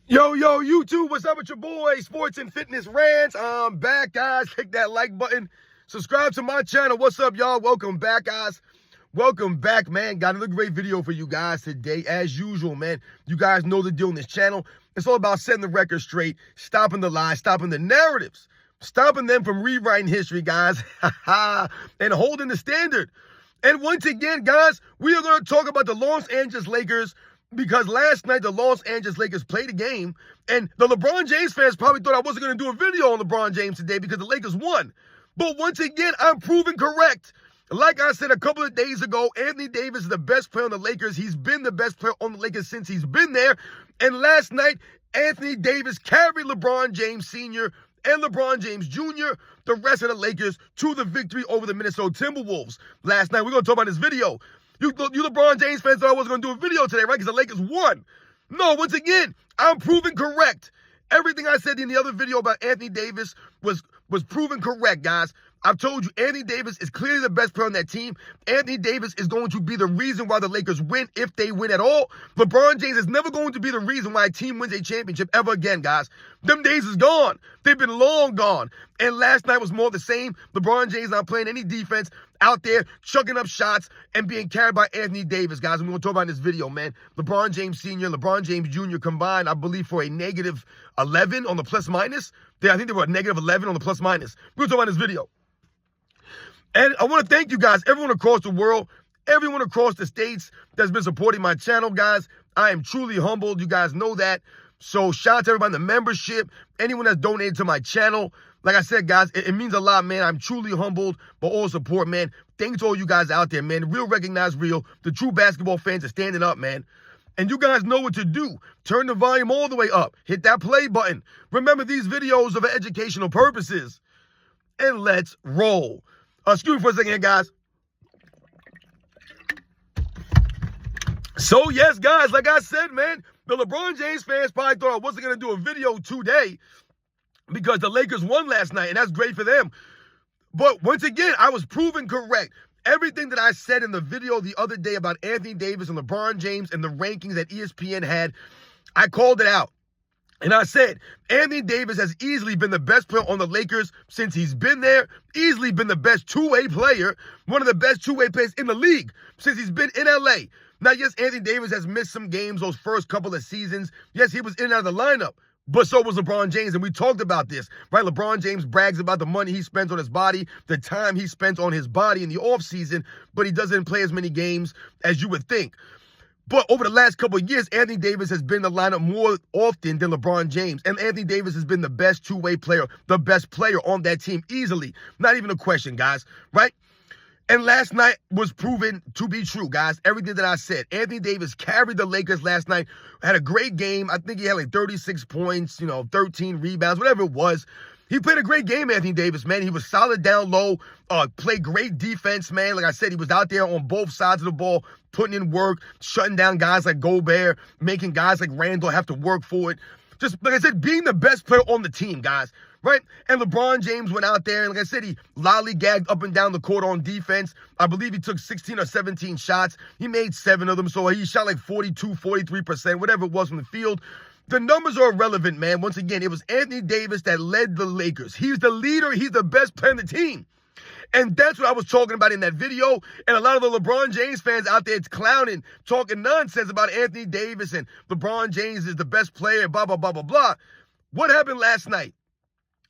Yo, YouTube, what's up with your boy, Sports and Fitness Rants? I'm back, guys. Click that like button. Subscribe to my channel. What's up, y'all? Welcome back, guys. Welcome back, man. Got another great video for you guys today. As usual, man, you guys know the deal on this channel. It's all about setting the record straight, stopping the lies, stopping the narratives, stopping them from rewriting history, guys, and holding the standard. And once again, guys, we are going to talk about the Los Angeles Lakers, because last night the Los Angeles Lakers played a game, and the LeBron James fans probably thought I wasn't going to do a video on LeBron James today because the Lakers won. But once again, I'm proven correct. Like I said a couple of days ago, Anthony Davis is the best player on the Lakers. He's been the best player on the Lakers since he's been there. And last night, Anthony Davis carried LeBron James Sr. and LeBron James Jr., the rest of the Lakers, to the victory over the Minnesota Timberwolves. Last night, we're going to talk about this video. You LeBron James fans thought I wasn't going to do a video today, right? Because the Lakers won. No, once again, I'm proven correct. Everything I said in the other video about Anthony Davis was proven correct, guys. I've told you, Anthony Davis is clearly the best player on that team. Anthony Davis is going to be the reason why the Lakers win, if they win at all. LeBron James is never going to be the reason why a team wins a championship ever again, guys. Them days is gone. They've been long gone. And last night was more of the same. LeBron James not playing any defense, out there chucking up shots and being carried by Anthony Davis, guys. And we're going to talk about in this video, man. LeBron James Sr., LeBron James Jr. combined, I believe, for a negative 11 on the plus minus. I think they were a negative 11 on the plus minus. We're going to talk about in this video. And I want to thank you guys, everyone across the world, everyone across the states that's been supporting my channel, guys. I am truly humbled. You guys know that. So shout out to everybody in the membership, anyone that's donated to my channel. Like I said, guys, it means a lot, man. I'm truly humbled by all the support, man. Thanks to all you guys out there, man. Real recognize real. The true basketball fans are standing up, man. And you guys know what to do. Turn the volume all the way up. Hit that play button. Remember, these videos are for educational purposes. And let's roll. Excuse me for a second here, guys. So, yes, guys, like I said, man, the LeBron James fans probably thought I wasn't going to do a video today because the Lakers won last night, and that's great for them. But once again, I was proven correct. Everything that I said in the video the other day about Anthony Davis and LeBron James and the rankings that ESPN had, I called it out. And I said, Anthony Davis has easily been the best player on the Lakers since he's been there, easily been the best two-way player, one of the best two-way players in the league since he's been in LA. Now, yes, Anthony Davis has missed some games those first couple of seasons. Yes, he was in and out of the lineup, but so was LeBron James, and we talked about this, right? LeBron James brags about the money he spends on his body, the time he spends on his body in the offseason, but he doesn't play as many games as you would think. But over the last couple of years, Anthony Davis has been in the lineup more often than LeBron James. And Anthony Davis has been the best two-way player, the best player on that team easily. Not even a question, guys, right? And last night was proven to be true, guys. Everything that I said. Anthony Davis carried the Lakers last night, had a great game. I think he had like 36 points, 13 rebounds, whatever it was. He played a great game, Anthony Davis, man. He was solid down low, played great defense, man. Like I said, he was out there on both sides of the ball, putting in work, shutting down guys like Gobert, making guys like Randall have to work for it. Just, like I said, being the best player on the team, guys, right? And LeBron James went out there, and like I said, he lollygagged up and down the court on defense. I believe he took 16 or 17 shots. He made 7 of them, so he shot like 42, 43%, whatever it was from the field. The numbers are irrelevant, man. Once again, it was Anthony Davis that led the Lakers. He's the leader. He's the best player on the team. And that's what I was talking about in that video. And a lot of the LeBron James fans out there, it's clowning, talking nonsense about Anthony Davis and LeBron James is the best player, blah, blah, blah, blah, blah. What happened last night?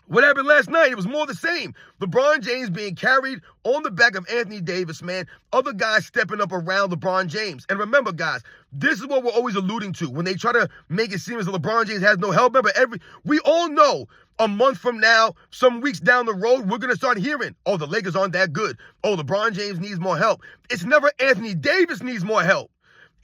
What happened last night? It was more the same. LeBron James being carried on the back of Anthony Davis, man. Other guys stepping up around LeBron James. And remember, guys, this is what we're always alluding to. When they try to make it seem as if LeBron James has no help. Remember, we all know a month from now, some weeks down the road, we're going to start hearing, oh, the Lakers aren't that good. Oh, LeBron James needs more help. It's never Anthony Davis needs more help.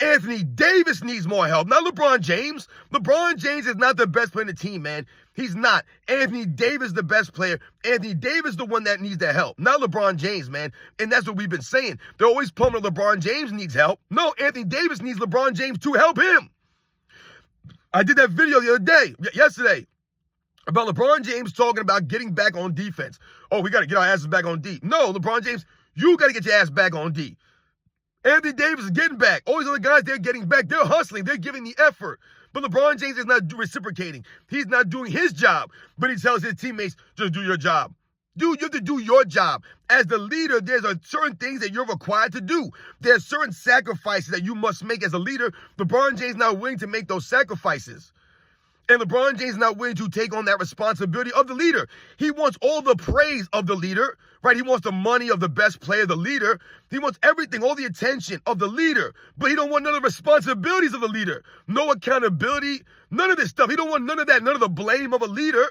Anthony Davis needs more help, not LeBron James. LeBron James is not the best player in the team, man. He's not. Anthony Davis is the best player. Anthony Davis is the one that needs the help, not LeBron James, man. And that's what we've been saying. They're always pumping LeBron James needs help. No, Anthony Davis needs LeBron James to help him. I did that video the other day, yesterday, about LeBron James talking about getting back on defense. Oh, we got to get our asses back on D. No, LeBron James, you got to get your ass back on D. Anthony Davis is getting back. All these other guys, they're getting back. They're hustling. They're giving the effort. But LeBron James is not reciprocating. He's not doing his job, but he tells his teammates, just do your job. Dude, you have to do your job. As the leader, there's certain things that you're required to do. There's certain sacrifices that you must make as a leader. LeBron James is not willing to make those sacrifices. And LeBron James is not willing to take on that responsibility of the leader. He wants all the praise of the leader, right? He wants the money of the best player, the leader. He wants everything, all the attention of the leader. But he don't want none of the responsibilities of the leader. No accountability, none of this stuff. He don't want none of that, none of the blame of a leader.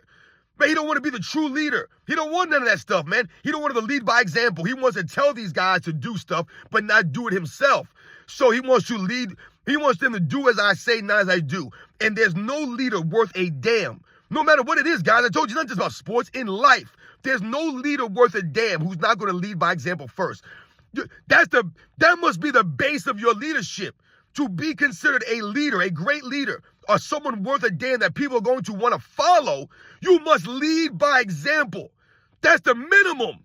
But he don't want to be the true leader. He don't want none of that stuff, man. He don't want to lead by example. He wants to tell these guys to do stuff, but not do it himself. So he wants to lead. He wants them to do as I say, not as I do. And there's no leader worth a damn. No matter what it is, guys. I told you, not just about sports, in life. There's no leader worth a damn who's not going to lead by example first. That must be the base of your leadership. To be considered a leader, a great leader, or someone worth a damn that people are going to want to follow, you must lead by example. That's the minimum.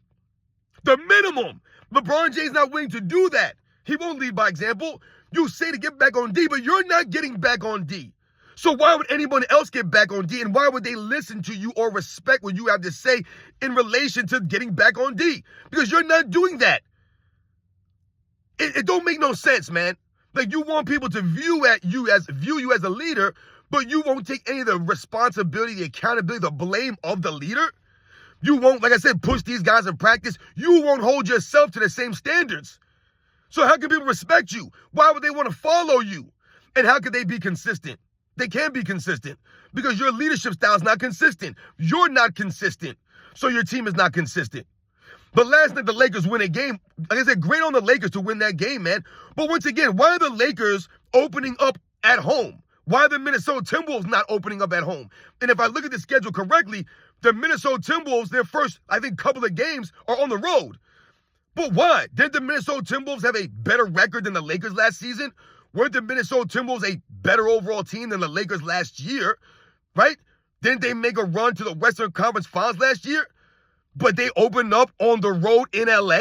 The minimum. LeBron James not willing to do that. He won't lead by example. You say to get back on D, but you're not getting back on D. So why would anyone else get back on D? And why would they listen to you or respect what you have to say in relation to getting back on D? Because you're not doing that. It don't make no sense, man. Like, you want people to view you as a leader, but you won't take any of the responsibility, the accountability, the blame of the leader. You won't, like I said, push these guys in practice. You won't hold yourself to the same standards. So how can people respect you? Why would they want to follow you? And how could they be consistent? They can't be consistent because your leadership style is not consistent. You're not consistent. So your team is not consistent. But last night, the Lakers win a game. Like I said, great on the Lakers to win that game, man. But once again, why are the Lakers opening up at home? Why are the Minnesota Timberwolves not opening up at home? And if I look at the schedule correctly, the Minnesota Timberwolves, their first, I think, couple of games are on the road. But why? Did the Minnesota Timberwolves have a better record than the Lakers last season? Weren't the Minnesota Timberwolves a better overall team than the Lakers last year? Right? Didn't they make a run to the Western Conference Finals last year? But they opened up on the road in LA.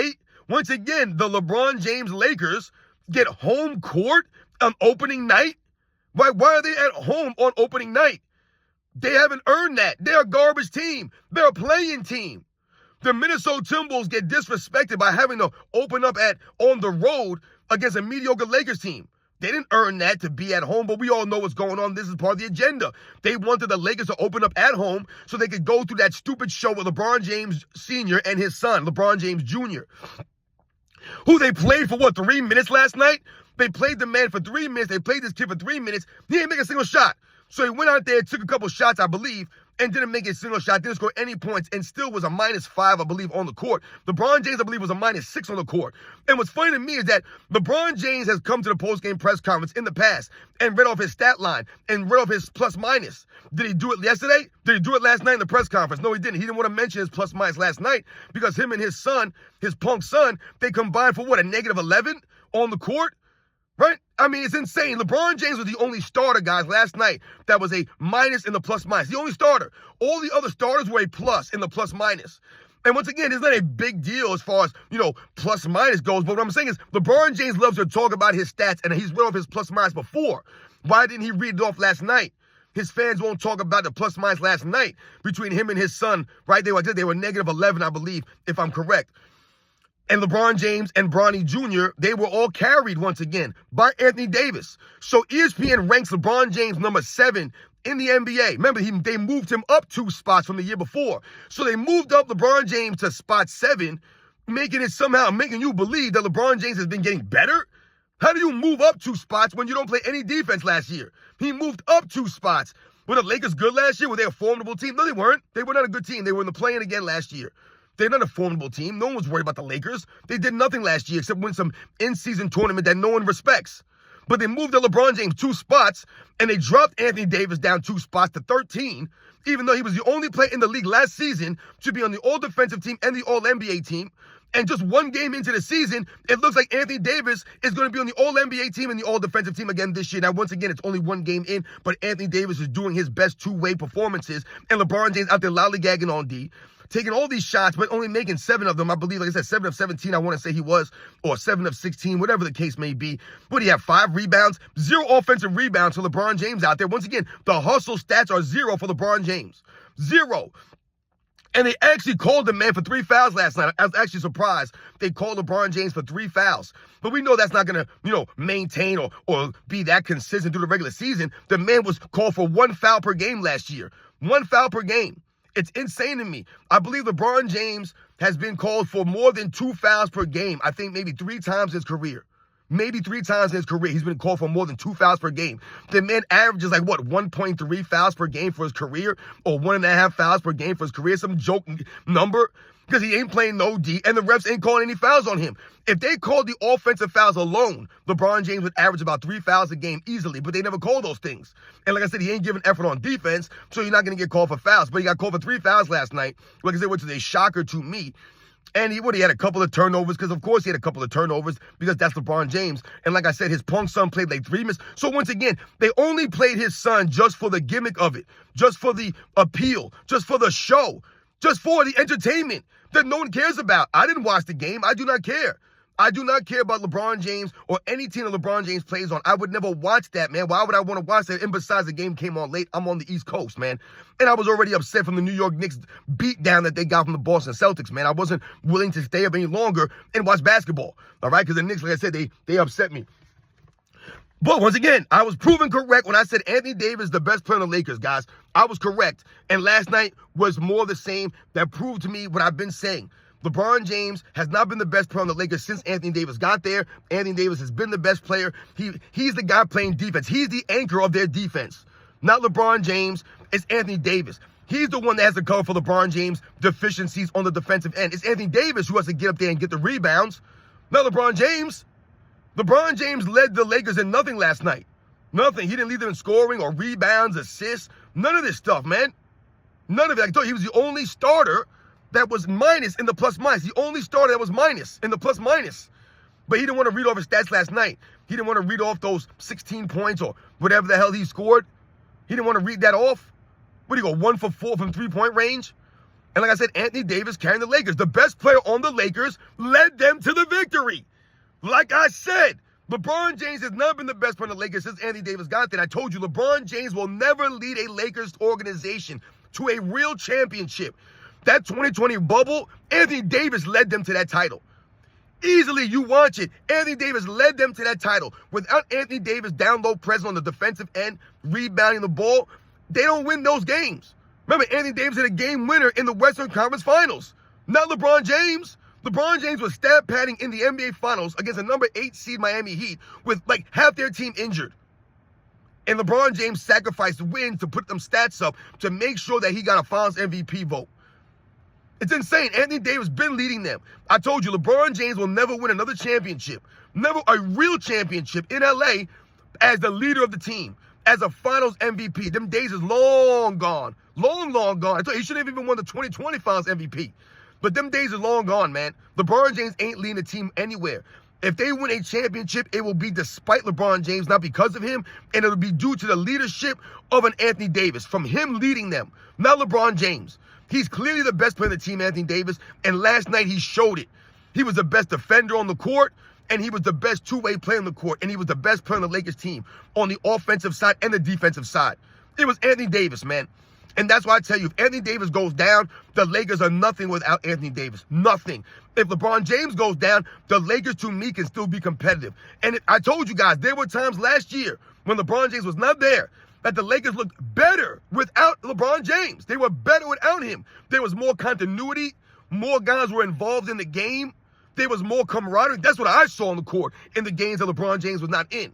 Once again, the LeBron James Lakers get home court on opening night. Why are they at home on opening night? They haven't earned that. They're a garbage team. They're a playing team. The Minnesota Timberwolves get disrespected by having to open up on the road against a mediocre Lakers team. They didn't earn that to be at home, but we all know what's going on. This is part of the agenda. They wanted the Lakers to open up at home so they could go through that stupid show with LeBron James Sr. and his son, LeBron James Jr., who they played for, 3 minutes last night? They played the man for 3 minutes. They played this kid for 3 minutes. He didn't make a single shot. So he went out there, took a couple shots, I believe, and didn't make a single shot, didn't score any points, and still was a -5, I believe, on the court. LeBron James, I believe, was a -6 on the court. And what's funny to me is that LeBron James has come to the post-game press conference in the past and read off his stat line and read off his plus-minus. Did he do it yesterday? Did he do it last night in the press conference? No, he didn't. He didn't want to mention his plus-minus last night because him and his son, his punk son, they combined for a -11 on the court? Right? I mean, it's insane. LeBron James was the only starter, guys, last night that was a minus in the plus-minus. The only starter. All the other starters were a plus in the plus-minus. And once again, it's not a big deal as far as, plus-minus goes. But what I'm saying is LeBron James loves to talk about his stats, and he's read off his plus-minus before. Why didn't he read it off last night? His fans won't talk about the plus-minus last night between him and his son, right? They were -11, I believe, if I'm correct. And LeBron James and Bronny Jr., they were all carried once again by Anthony Davis. So ESPN ranks LeBron James number 7 in the NBA. Remember, they moved him up 2 spots from the year before. So they moved up LeBron James to spot 7, making you believe that LeBron James has been getting better. How do you move up 2 spots when you don't play any defense last year? He moved up 2 spots. Were the Lakers good last year? Were they a formidable team? No, they weren't. They were not a good team. They were in the play-in again last year. They're not a formidable team. No one was worried about the Lakers. They did nothing last year except win some in-season tournament that no one respects. But they moved to LeBron James 2 spots, and they dropped Anthony Davis down 2 spots to 13, even though he was the only player in the league last season to be on the All-Defensive team and the All-NBA team. And just one game into the season, it looks like Anthony Davis is going to be on the All-NBA team and the All-Defensive team again this year. Now, once again, it's only one game in, but Anthony Davis is doing his best two-way performances, and LeBron James out there lollygagging on D, taking all these shots, but only making 7 of them. I believe, like I said, 7 of 17, I want to say he was, or 7 of 16, whatever the case may be. But he had 5 rebounds, 0 offensive rebounds for LeBron James out there. Once again, the hustle stats are 0 for LeBron James. 0. And they actually called the man for 3 fouls last night. I was actually surprised they called LeBron James for 3 fouls. But we know that's not going to, maintain or be that consistent through the regular season. The man was called for 1 foul per game last year. 1 foul per game. It's insane to me. I believe LeBron James has been called for more than 2 fouls per game. I think maybe 3 times in his career. Maybe 3 times in his career, he's been called for more than 2 fouls per game. The man averages 1.3 fouls per game for his career, or 1.5 fouls per game for his career. Some joke number, because he ain't playing no D, and the refs ain't calling any fouls on him. If they called the offensive fouls alone, LeBron James would average about 3 fouls a game easily, but they never call those things. And like I said, he ain't giving effort on defense, so you're not going to get called for fouls. But he got called for 3 fouls last night, like I said, which is a shocker to me. And he had a couple of turnovers, because of course he had a couple of turnovers, because that's LeBron James. And like I said, his punk son played like 3 minutes. So once again, they only played his son just for the gimmick of it, just for the appeal, just for the show, just for the entertainment that no one cares about. I didn't watch the game. I do not care. I do not care about LeBron James or any team that LeBron James plays on. I would never watch that, man. Why would I want to watch that? And besides, the game came on late. I'm on the East Coast, man. And I was already upset from the New York Knicks beatdown that they got from the Boston Celtics, man. I wasn't willing to stay up any longer and watch basketball, all right? Because the Knicks, like I said, they upset me. But once again, I was proven correct when I said Anthony Davis is the best player on the Lakers, guys. I was correct. And last night was more the same. That proved to me what I've been saying. LeBron James has not been the best player on the Lakers since Anthony Davis got there. Anthony Davis has been the best player. He's the guy playing defense. He's the anchor of their defense. Not LeBron James. It's Anthony Davis. He's the one that has to cover for LeBron James' deficiencies on the defensive end. It's Anthony Davis who has to get up there and get the rebounds. Not LeBron James. LeBron James led the Lakers in nothing last night. Nothing. He didn't lead them in scoring or rebounds, assists. None of this stuff, man. None of it. I told you, he was the only starter that was minus in the plus-minus. The only starter that was minus in the plus-minus. But he didn't want to read off his stats last night. He didn't want to read off those 16 points or whatever the hell he scored. He didn't want to read that off. What do you go, 1 for 4 from 3-point range? And like I said, Anthony Davis carrying the Lakers. The best player on the Lakers led them to the victory. Like I said, LeBron James has not been the best player on the Lakers since Anthony Davis got there. I told you, LeBron James will never lead a Lakers organization to a real championship. That 2020 bubble, Anthony Davis led them to that title. Easily, you watch it. Anthony Davis led them to that title. Without Anthony Davis down low present on the defensive end, rebounding the ball, they don't win those games. Remember, Anthony Davis had a game winner in the Western Conference Finals. Not LeBron James. LeBron James was stat padding in the NBA Finals against a number 8 seed Miami Heat with like half their team injured. And LeBron James sacrificed wins to put them stats up to make sure that he got a Finals MVP vote. It's insane. Anthony Davis been leading them. I told you, LeBron James will never win another championship, never a real championship in LA as the leader of the team, as a Finals MVP. Them days is long gone. Long gone. I told you, he shouldn't have even won the 2020 Finals MVP. But them days are long gone, man. LeBron James ain't leading the team anywhere. If they win a championship, it will be despite LeBron James, not because of him, and it'll be due to the leadership of an Anthony Davis, from him leading them, not LeBron James. He's clearly the best player on the team, Anthony Davis, and last night he showed it. He was the best defender on the court, and he was the best two-way player on the court, and he was the best player on the Lakers team on the offensive side and the defensive side. It was Anthony Davis, man. And that's why I tell you, if Anthony Davis goes down, the Lakers are nothing without Anthony Davis. Nothing. If LeBron James goes down, the Lakers, to me, can still be competitive. And I told you guys, there were times last year when LeBron James was not there that the Lakers looked better without LeBron James. They were better without him. There was more continuity. More guys were involved in the game. There was more camaraderie. That's what I saw on the court in the games that LeBron James was not in.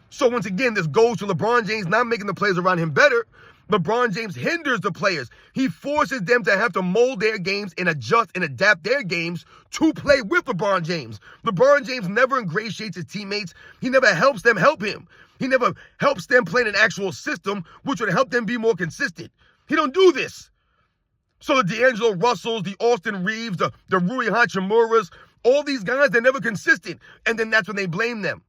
So once again, this goes to LeBron James not making the players around him better. LeBron James hinders the players. He forces them to have to mold their games and adjust and adapt their games to play with LeBron James. LeBron James never ingratiates his teammates. He never helps them help him. He never helps them play in an actual system which would help them be more consistent. He don't do this. So the D'Angelo Russells, the Austin Reeves, the Rui Hachimuras, all these guys, they're never consistent. And then that's when they blame them.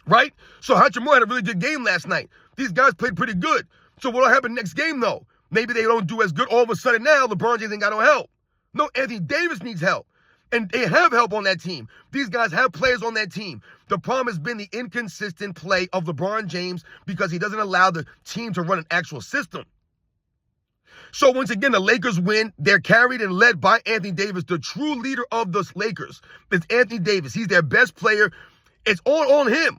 Right? So Hachimura had a really good game last night. These guys played pretty good. So what'll happen next game, though? Maybe they don't do as good. All of a sudden now, LeBron James ain't got no help. No, Anthony Davis needs help. And they have help on that team. These guys have players on that team. The problem has been the inconsistent play of LeBron James because he doesn't allow the team to run an actual system. So once again, the Lakers win. They're carried and led by Anthony Davis. The true leader of the Lakers is Anthony Davis. He's their best player. It's all on him.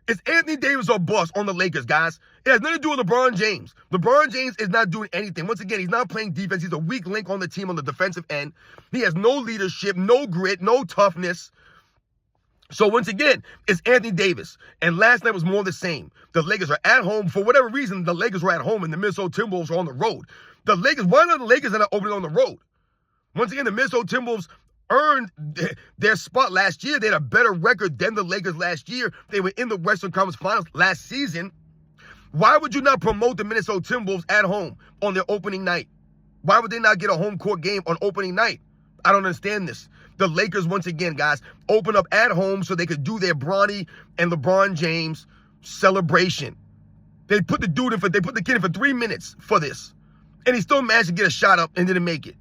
It's Anthony Davis or bust on the Lakers, guys. It has nothing to do with LeBron James. LeBron James is not doing anything. Once again, he's not playing defense. He's a weak link on the team on the defensive end. He has no leadership, no grit, no toughness. So once again, it's Anthony Davis. And last night was more the same. The Lakers are at home. For whatever reason, the Lakers were at home and the Minnesota Timberwolves are on the road. The Lakers, why are the Lakers not opening on the road? Once again, the Minnesota Timberwolves earned their spot last year. They had a better record than the Lakers last year. They were in the Western Conference Finals last season. Why would you not promote the Minnesota Timberwolves at home on their opening night? Why would they not get a home court game on opening night? I don't understand this. The Lakers, once again, guys, open up at home so they could do their Bronny and LeBron James celebration. They put the kid in for 3 minutes for this. And he still managed to get a shot up and didn't make it.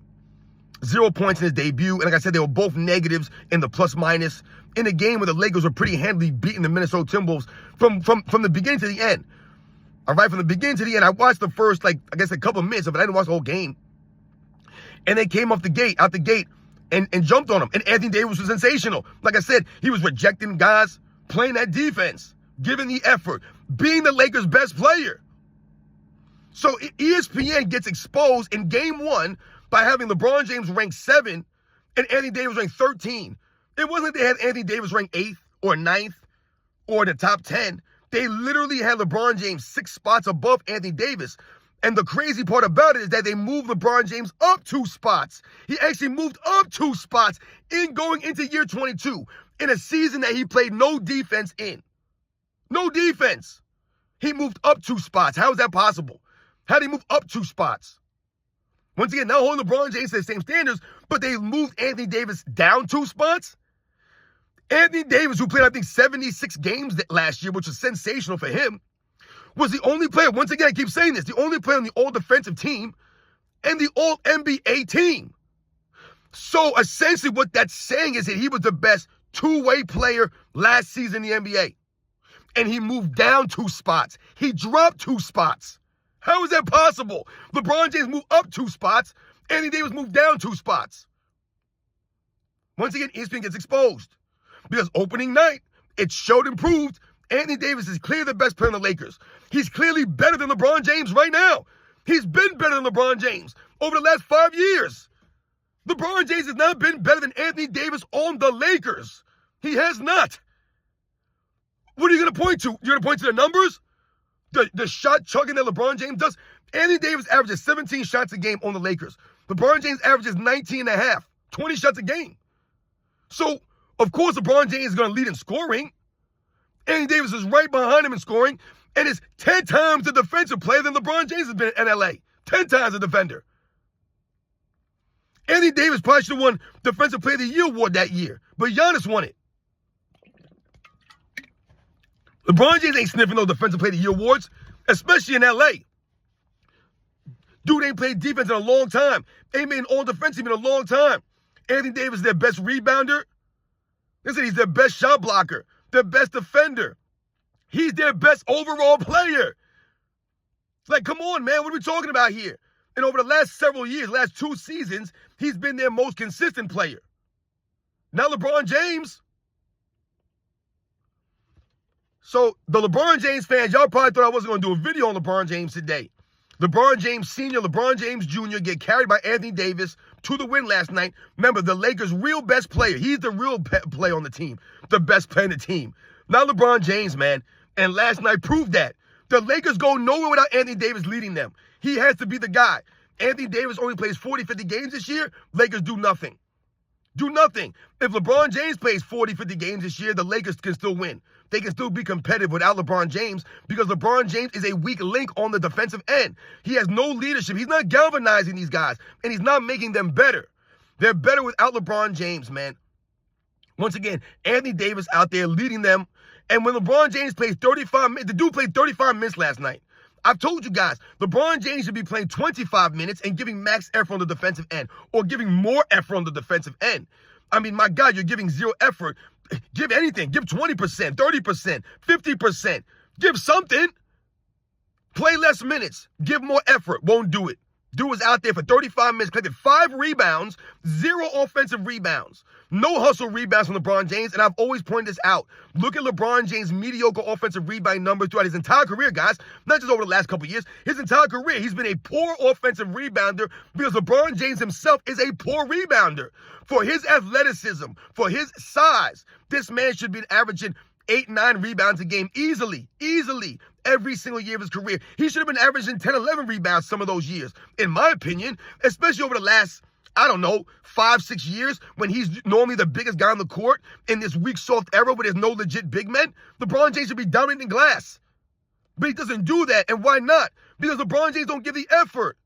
0 points in his debut. And like I said, they were both negatives in the plus-minus in a game where the Lakers were pretty handily beating the Minnesota Timberwolves from the beginning to the end. All right, from the beginning to the end. I watched the first, a couple of minutes of it. I didn't watch the whole game. And they came out the gate, and jumped on him. And Anthony Davis was sensational. Like I said, he was rejecting guys, playing that defense, giving the effort, being the Lakers' best player. So ESPN gets exposed in game 1 by having LeBron James ranked 7 and Anthony Davis ranked 13. It wasn't they had Anthony Davis ranked 8th or 9th or the top 10. They literally had LeBron James 6 spots above Anthony Davis. And the crazy part about it is that they moved LeBron James up 2 spots. He actually moved up 2 spots in going into year 22 in a season that he played no defense in. No defense. He moved up 2 spots. How is that possible? How did he move up 2 spots? Once again, not holding LeBron James to the same standards, but they moved Anthony Davis down 2 spots. Anthony Davis, who played, I think, 76 games last year, which was sensational for him, was the only player, once again, I keep saying this, the only player on the all-defensive team and the all-NBA team. So essentially what that's saying is that he was the best two-way player last season in the NBA. And he moved down 2 spots. He dropped 2 spots. How is that possible? LeBron James moved up 2 spots. Anthony Davis moved down 2 spots. Once again, ESPN gets exposed. Because opening night, it showed and proved Anthony Davis is clearly the best player in the Lakers. He's clearly better than LeBron James right now. He's been better than LeBron James over the last 5 years. LeBron James has not been better than Anthony Davis on the Lakers. He has not. What are you going to point to? You're going to point to the numbers? The shot chugging that LeBron James does? Anthony Davis averages 17 shots a game on the Lakers. LeBron James averages 19 and a half, 20 shots a game. So, of course, LeBron James is going to lead in scoring. Anthony Davis is right behind him in scoring and is 10 times the defensive player than LeBron James has been in LA. 10 times the defender. Anthony Davis probably should have won Defensive Player of the Year award that year, but Giannis won it. LeBron James ain't sniffing no Defensive Player of the Year awards, especially in LA. Dude ain't played defense in a long time. Ain't been all defensive in a long time. Anthony Davis is their best rebounder. They said he's their best shot blocker, their best defender. He's their best overall player. Like, come on, man. What are we talking about here? And over the last several years, last 2 seasons, he's been their most consistent player. Now LeBron James. So the LeBron James fans, y'all probably thought I wasn't going to do a video on LeBron James today. LeBron James Sr., LeBron James Jr. get carried by Anthony Davis to the win last night. Remember, the Lakers' real best player. He's the real player on the team. The best player on the team. Not LeBron James, man. And last night proved that. The Lakers go nowhere without Anthony Davis leading them. He has to be the guy. Anthony Davis only plays 40, 50 games this year. Lakers do nothing. Do nothing. If LeBron James plays 40, 50 games this year, the Lakers can still win. they can still be competitive without LeBron James because LeBron James is a weak link on the defensive end. He has no leadership. He's not galvanizing these guys, and he's not making them better. They're better without LeBron James, man. Once again, Anthony Davis out there leading them. And when LeBron James plays 35 minutes, the dude played 35 minutes last night. I've told you guys, LeBron James should be playing 25 minutes and giving max effort on the defensive end or giving more effort on the defensive end. I mean, my God, you're giving zero effort. Give anything. Give 20%, 30%, 50%. Give something. Play less minutes. Give more effort. Won't do it. Dude was out there for 35 minutes, collected 5 rebounds, 0 offensive rebounds. No hustle rebounds from LeBron James, and I've always pointed this out. Look at LeBron James' mediocre offensive rebound numbers throughout his entire career, guys. Not just over the last couple of years. His entire career, he's been a poor offensive rebounder because LeBron James himself is a poor rebounder. For his athleticism, for his size, this man should be averaging 8, 9 rebounds a game easily, every single year of his career. He should have been averaging 10, 11 rebounds some of those years, in my opinion, especially over the last, 5, 6 years when he's normally the biggest guy on the court in this weak, soft era where there's no legit big men. LeBron James should be dominating glass. But he doesn't do that, and why not? Because LeBron James don't give the effort.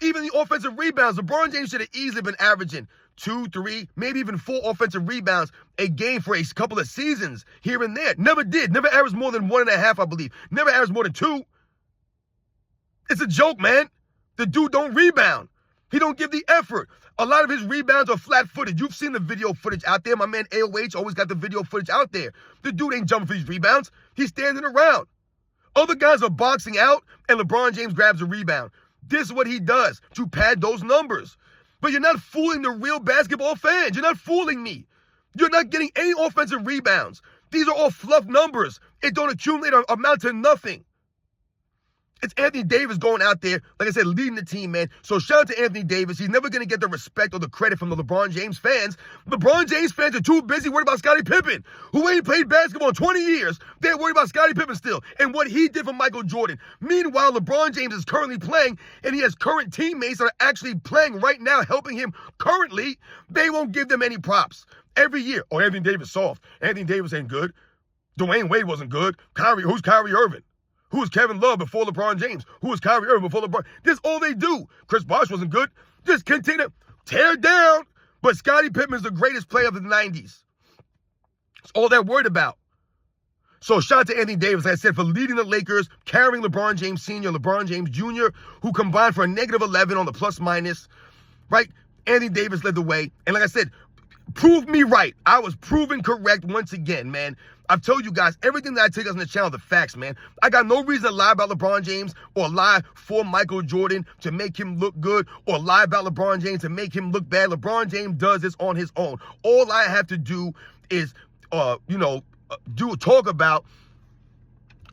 Even the offensive rebounds, LeBron James should have easily been averaging 2, 3, maybe even 4 offensive rebounds a game for a couple of seasons here and there. Never did. Never averaged more than 1.5, I believe. Never averaged more than 2. It's a joke, man. The dude don't rebound. He don't give the effort. A lot of his rebounds are flat-footed. You've seen the video footage out there. My man AOH always got the video footage out there. The dude ain't jumping for these rebounds. He's standing around. Other guys are boxing out, and LeBron James grabs a rebound. This is what he does to pad those numbers. But you're not fooling the real basketball fans. You're not fooling me. You're not getting any offensive rebounds. These are all fluff numbers. It don't accumulate or amount to nothing. It's Anthony Davis going out there, like I said, leading the team, man. So shout out to Anthony Davis. He's never going to get the respect or the credit from the LeBron James fans. LeBron James fans are too busy worried about Scottie Pippen, who ain't played basketball in 20 years. They're worried about Scottie Pippen still and what he did for Michael Jordan. Meanwhile, LeBron James is currently playing, and he has current teammates that are actually playing right now, helping him currently. They won't give them any props. Every year, Anthony Davis soft. Anthony Davis ain't good. Dwayne Wade wasn't good. Who's Kyrie Irving? Who was Kevin Love before LeBron James? Who was Kyrie Irving before LeBron? This is all they do. Chris Bosh wasn't good. Just continue to tear down. But Scottie Pippen's the greatest player of the 90s. That's all they're worried about. So shout out to Anthony Davis, like I said, for leading the Lakers, carrying LeBron James Sr., LeBron James Jr., who combined for a -11 on the plus-minus. Right? Anthony Davis led the way. And like I said, prove me right. I was proven correct once again, man. I've told you guys, everything that I take on the channel, the facts, man. I got no reason to lie about LeBron James or lie for Michael Jordan to make him look good or lie about LeBron James to make him look bad. LeBron James does this on his own. All I have to do is, talk about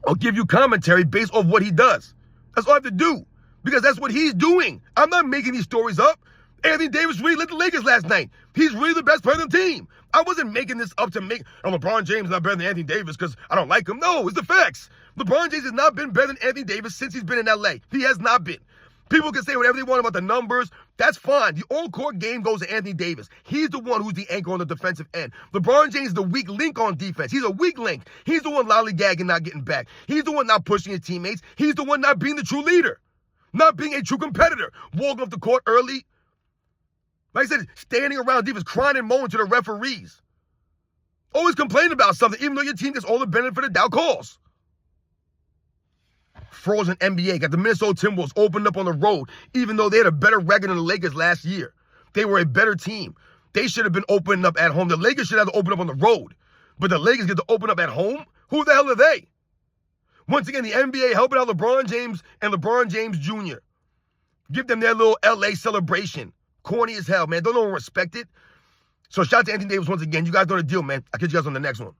or give you commentary based off what he does. That's all I have to do because that's what he's doing. I'm not making these stories up. Anthony Davis really led the Lakers last night. He's really the best player on the team. I wasn't making this up to make LeBron James not better than Anthony Davis because I don't like him. No, it's the facts. LeBron James has not been better than Anthony Davis since he's been in LA. He has not been. People can say whatever they want about the numbers. That's fine. The on-court game goes to Anthony Davis. He's the one who's the anchor on the defensive end. LeBron James is the weak link on defense. He's a weak link. He's the one lollygagging, not getting back. He's the one not pushing his teammates. He's the one not being the true leader, not being a true competitor, walking off the court early. Like I said, standing around defense, crying and moaning to the referees. Always complaining about something, even though your team gets all the benefit of doubt calls. Frozen NBA got the Minnesota Timberwolves opened up on the road, even though they had a better record than the Lakers last year. They were a better team. They should have been opening up at home. The Lakers should have to open up on the road. But the Lakers get to open up at home? Who the hell are they? Once again, the NBA helping out LeBron James and LeBron James Jr. Give them their little LA celebration. Corny as hell, man. Don't no one respect it. So shout out to Anthony Davis once again. You guys know the deal, man. I'll catch you guys on the next one.